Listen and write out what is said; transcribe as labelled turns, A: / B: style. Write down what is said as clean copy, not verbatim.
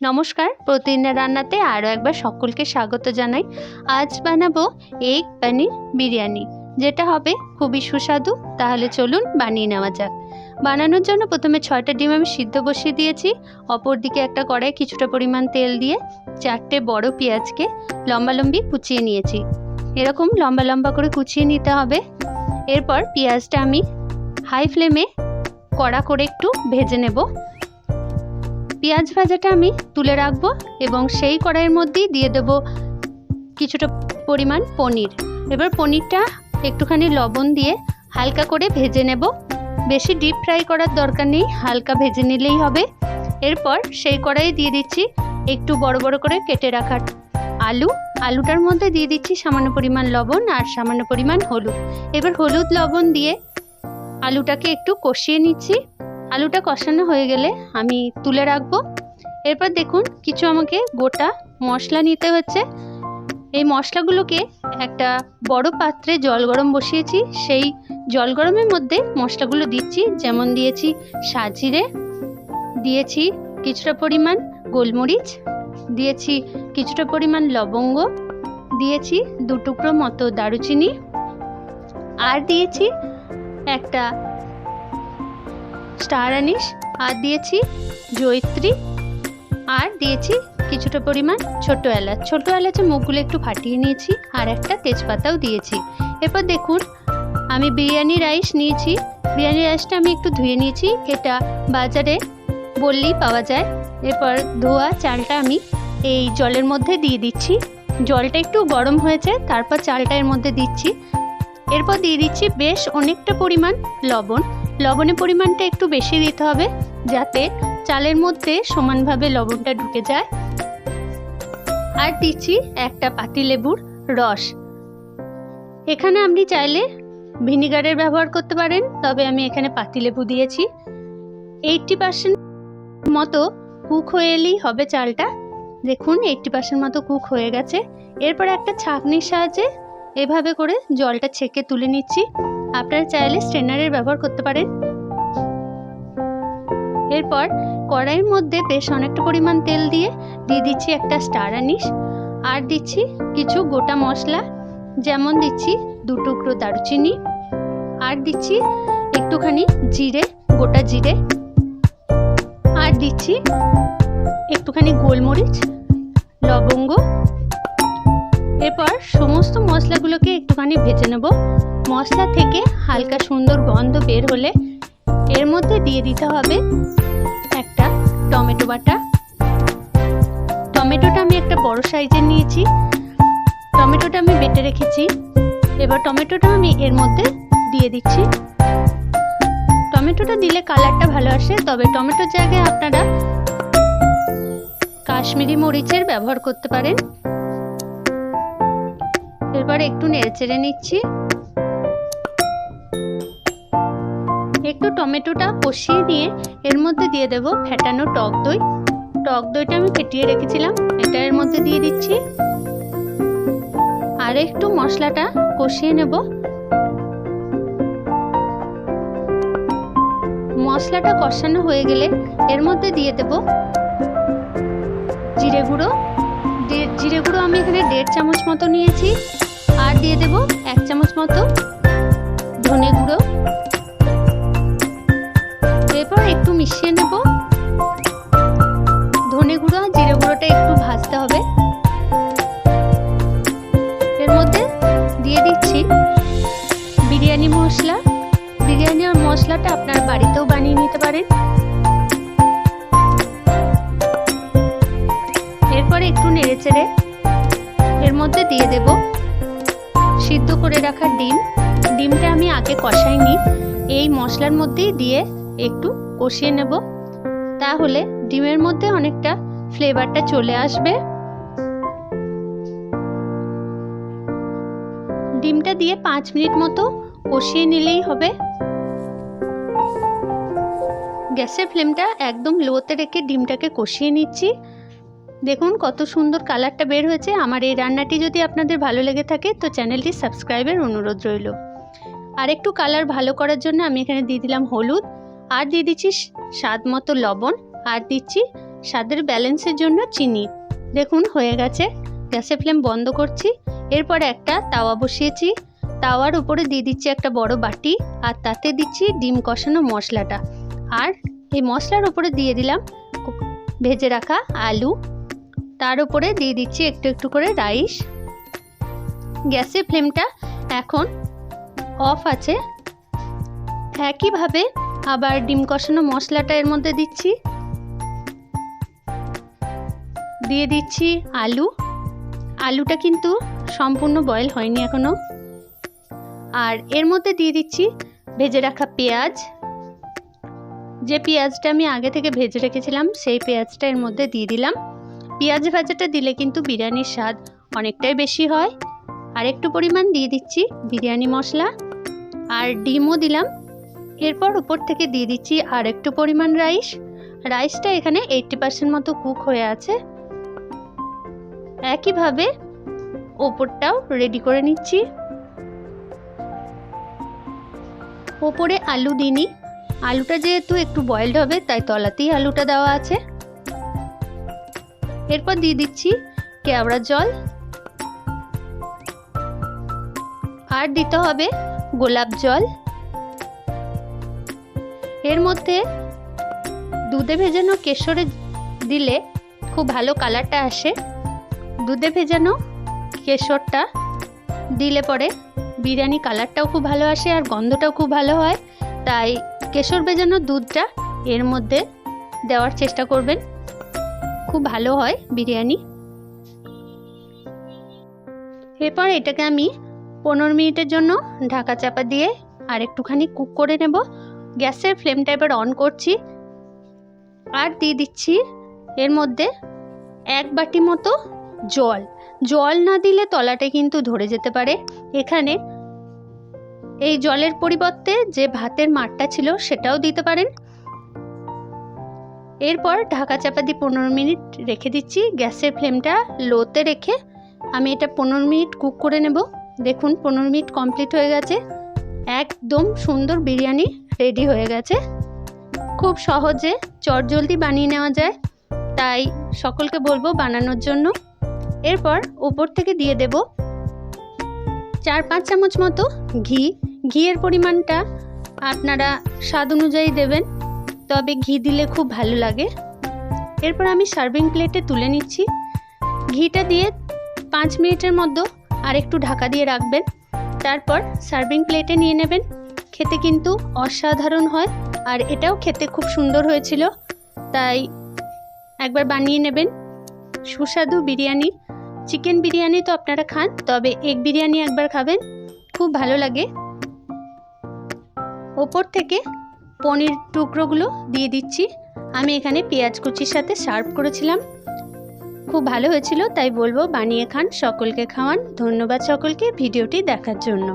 A: নমস্কার, প্রতিদিনের রান্নাতে আরও একবার সকলকে স্বাগত জানাই। আজ বানাবো এগ পনির বিরিয়ানি, যেটা হবে খুবই সুস্বাদু। তাহলে চলুন বানিয়ে নেওয়া যাক। বানানোর জন্য প্রথমে 6টা ডিম আমি সিদ্ধ বসিয়ে দিয়েছি। অপরদিকে একটা কড়াই কিছুটা পরিমাণ তেল দিয়ে 4টে বড় পেঁয়াজকে লম্বালম্বি কুচিয়ে নিয়েছি। এরকম লম্বা লম্বা করে কুচিয়ে নিতে হবে। এরপর পেঁয়াজটা আমি হাই ফ্লেমে কড়া করে একটু ভেজে নেব। পেঁয়াজ ভাজাটা আমি তুলে রাখবো এবং সেই কড়াইয়ের মধ্যেই দিয়ে দেব কিছুটা পরিমাণ পনির। এবার পনিরটা একটুখানি লবণ দিয়ে হালকা করে ভেজে নেব। বেশি ডিপ ফ্রাই করার দরকার নেই, হালকা ভেজে নিলেই হবে। এরপর সেই কড়াইয়ে দিয়ে দিচ্ছি একটু বড় বড় করে কেটে রাখা আলুটার মধ্যে দিয়ে দিচ্ছি সামান্য পরিমাণ লবণ আর সামান্য পরিমাণ হলুদ। এবার হলুদ লবণ দিয়ে আলুটাকে একটু কষিয়ে নিচ্ছি। আলুটা কষানো হয়ে গেলে আমি তুলে রাখবো। এরপর দেখুন কিছু আমাকে গোটা মশলা নিতে হচ্ছে। এই মশলাগুলোকে একটা বড় পাত্রে জল গরম বসিয়েছি, সেই জল গরমের মধ্যে মশলাগুলো দিচ্ছি। যেমন দিয়েছি সাজিরে, দিয়েছি কিছুটা পরিমাণ গোলমরিচ, দিয়েছি কিছুটা পরিমাণ লবঙ্গ, দিয়েছি 2 টুকরো মতো দারুচিনি, আর দিয়েছি একটা স্টার আনিস, আর দিয়েছি জয়িত্রী, আর দিয়েছি কিছুটা পরিমাণ ছোট এলাচের মুখগুলো একটু ফাটিয়ে নিয়েছি, আর একটা তেজপাতাও দিয়েছি। এরপর দেখুন আমি বিরিয়ানি রাইস নিয়েছি। বিরিয়ানি রাইসটা আমি একটু ধুয়ে নিয়েছি, এটা বাজারে বললেই পাওয়া যায়। এরপর ধোয়া চালটা আমি এই জলের মধ্যে দিয়ে দিচ্ছি। জলটা একটু গরম হয়েছে, তারপর চালটা এর মধ্যে দিচ্ছি। এরপর দিয়ে দিচ্ছি বেশ অনেকটা পরিমাণ লবণ। লবণের পরিমাণটা একটু বেশি দিতে হবে, যাতে চালের মধ্যে সমানভাবে লবণটা ঢুকে যায়। আর দিচ্ছি একটা পাতিলেবুর রস। এখানে আপনি চাইলে ভিনিগারের ব্যবহার করতে পারেন, তবে আমি এখানে পাতিলেবু দিয়েছি। 80% মতো কুক হয়ে এলেই হবে চালটা। দেখুন 80% মতো কুক হয়ে গেছে। এরপর একটা ছাঁকনির সাহায্যে এভাবে করে জলটা ছেঁকে তুলে নিচ্ছি। আপনারা চাইলে স্ট্রেনারের ব্যবহার করতে পারেন। এরপর কড়াইয়ের মধ্যে বেশ অনেকটা পরিমাণ তেল দিয়ে দিচ্ছি একটা স্টার আনিস, আর দিচ্ছি কিছু গোটা মশলা। যেমন দিচ্ছি 2 টুকরো দারুচিনি, আর দিচ্ছি একটুখানি জিরে, গোটা জিরে, আর দিচ্ছি একটুখানি গোলমরিচ, লবঙ্গ। এরপর সমস্ত মশলাগুলোকে একটুখানি ভেজে নেব। মশলা থেকে হালকা সুন্দর গন্ধ বের হলে এর মধ্যে দিয়ে দিতে হবে একটা টমেটো বাটা। টমেটোটা আমি একটা বড় সাইজের নিয়েছি, টমেটোটা আমি বেটে রেখেছি। এবার টমেটোটা আমি এর মধ্যে দিয়ে দিচ্ছি। টমেটোটা দিলে কালারটা ভালো আসে, তবে টমেটোর জায়গায় আপনারা কাশ্মীরি মরিচের ব্যবহার করতে পারেন। এরপর একটু নেড়েচেড়ে নিচ্ছি। একটু টমেটোটা কষিয়ে নিয়ে এর মধ্যে দিয়ে দেব ফেটানো টক দই। টক দইটা আমি ফেটিয়ে রেখেছিলাম, এটা এর মধ্যে দিয়ে দিচ্ছি। আর একটু মশলাটা কষিয়ে নেব। মশলাটা কষানো হয়ে গেলে এর মধ্যে দিয়ে দেব জিরে গুঁড়ো। জিরে গুঁড়ো আমি এখানে 1.5 চামচ মতো নিয়েছি, আর দিয়ে দেব 1 চামচ মতো ধনে গুঁড়ো। এরপর একটু মিশিয়ে নেব। ধনে গুঁড়ো আর জিরে গুঁড়োটা একটু ভাজতে হবে। এর মধ্যে দিয়ে দিচ্ছি বিরিয়ানি মশলা। বিরিয়ানির মশলাটা আপনার বাড়িতেও বানিয়ে নিতে পারেন। এরপর একটু নেড়েচেড়ে এর মধ্যে দিয়ে দেব সিদ্ধ করে রাখা ডিম। ডিমটা আমি আগে কষাইনি, এই মশলার মধ্যেই দিয়ে একটু কষিয়ে নেব। তাহলে ডিমের মধ্যে অনেকটা ফ্লেভারটা চলে আসবে। ডিমটা দিয়ে 5 মিনিট মতো কষিয়ে নিলেই হবে। গ্যাসের ফ্লেমটা একদম লোতে রেখে ডিমটাকে কষিয়ে নিচ্ছি। দেখুন কত সুন্দর কালারটা বের হয়েছে। আমার এই রান্নাটি যদি আপনাদের ভালো লেগে থাকে তো চ্যানেলটি সাবস্ক্রাইবের অনুরোধ রইল। আর একটু কালার ভালো করার জন্য আমি এখানে দিয়ে দিলাম হলুদ, আর দিয়ে দিচ্ছি স্বাদ মতো লবণ, আর দিচ্ছি স্বাদের ব্যালেন্সের জন্য চিনি। দেখুন হয়ে গেছে, গ্যাসের ফ্লেম বন্ধ করছি। এরপর একটা তাওয়া বসিয়েছি, তাওয়ার উপরে দিয়ে দিচ্ছি একটা বড় বাটি, আর তাতে দিচ্ছি ডিম কষানো মশলাটা, আর এই মশলার উপরে দিয়ে দিলাম ভেজে রাখা আলু, তার উপরে দিয়ে দিচ্ছি একটু একটু করে রাইস। গ্যাসের ফ্লেমটা এখন অফ আছে। একইভাবে আবার ডিম কষানো মশলাটা এর মধ্যে দিচ্ছি, দিয়ে দিচ্ছি আলুটা কিন্তু সম্পূর্ণ বয়েল হয়নি এখনো। আর এর মধ্যে দিয়ে দিচ্ছি ভেজে রাখা পেঁয়াজ, যে পেঁয়াজটা আমি আগে থেকে ভেজে রেখেছিলাম সেই পেঁয়াজটা এর মধ্যে দিয়ে দিলাম। পেঁয়াজ ভাজাটা দিলে কিন্তু বিরিয়ানির স্বাদ অনেকটাই বেশি হয়। আর একটু পরিমাণ দিয়ে দিচ্ছি বিরিয়ানি মশলা, আর ডিমও দিলাম। এরপর উপর থেকে দিয়ে দিচ্ছি আর একটু পরিমাণ রাইসটা এখানে 80% মতো কুক হয়ে আছে। একইভাবে ওপরটাও রেডি করে নিচ্ছি। ওপরে আলু দিইনি, আলুটা যেহেতু একটু বয়েলড হবে তাই তলাতেই আলুটা দেওয়া আছে। এরপর দিয়ে দিচ্ছি কেওড়া জল, আর দিতে হবে গোলাপ জল। এর মধ্যে দুধে ভেজানো কেশরে দিলে খুব ভালো কালারটা আসে। দুধে ভেজানো কেশরটা দিলে পরে বিরিয়ানি কালারটাও খুব ভালো আসে আর গন্ধটাও খুব ভালো হয়, তাই কেশর ভেজানো দুধটা এর মধ্যে দেওয়ার চেষ্টা করবেন, খুব ভালো হয় বিরিয়ানি। এরপর এটাকে আমি 15 মিনিটের জন্য ঢাকা চাপা দিয়ে আর একটুখানি কুক করে নেব। গ্যাসের ফ্লেমটা এবার অন করছি, আর দিয়ে দিচ্ছি এর মধ্যে 1 বাটি মতো জল না দিলে তলাটা কিন্তু ধরে যেতে পারে। এখানে এই জলের পরিবর্তে যে ভাতের মাঠটা ছিল সেটাও দিতে পারেন। এরপর ঢাকা চাপা দিয়ে 15 মিনিট রেখে দিচ্ছি। গ্যাসের ফ্লেমটা লোতে রেখে আমি এটা 15 মিনিট কুক করে নেব। দেখুন 15 মিনিট কমপ্লিট হয়ে গেছে, একদম সুন্দর বিরিয়ানি রেডি হয়ে গেছে। খুব সহজে চটজলদি বানিয়ে নেওয়া যায়, তাই সকলকে বলবো বানানোর জন্য। এরপর উপর থেকে দিয়ে দেব 4-5 চামচ মতো ঘিয়ের পরিমাণটা আপনারা স্বাদ অনুযায়ী দেবেন, তবে ঘি দিলে খুব ভালো লাগে। এরপর আমি সার্ভিং প্লেটে তুলে নিচ্ছি। ঘিটা দিয়ে 5 মিনিটের মধ্যে আর একটু ঢাকা দিয়ে রাখবেন, তারপর সার্ভিং প্লেটে নিয়ে নেবেন। খেতে কিন্তু অসাধারণ হয়, আর এটাও খেতে খুব সুন্দর হয়েছিল, তাই একবার বানিয়ে নেবেন। সুস্বাদু বিরিয়ানি, চিকেন বিরিয়ানি তো আপনারা খান, তবে এগ বিরিয়ানি একবার খাবেন, খুব ভালো লাগে। ওপর থেকে পনির টুকরোগুলো দিয়ে দিচ্ছি। আমি এখানে পেঁয়াজ কুচির সাথে সার্ভ করেছিলাম, খুব ভালো হয়েছিল, তাই বলবো বানিয়ে খান, সকলকে খাওয়ান। ধন্যবাদ সকলকে ভিডিওটি দেখার জন্য।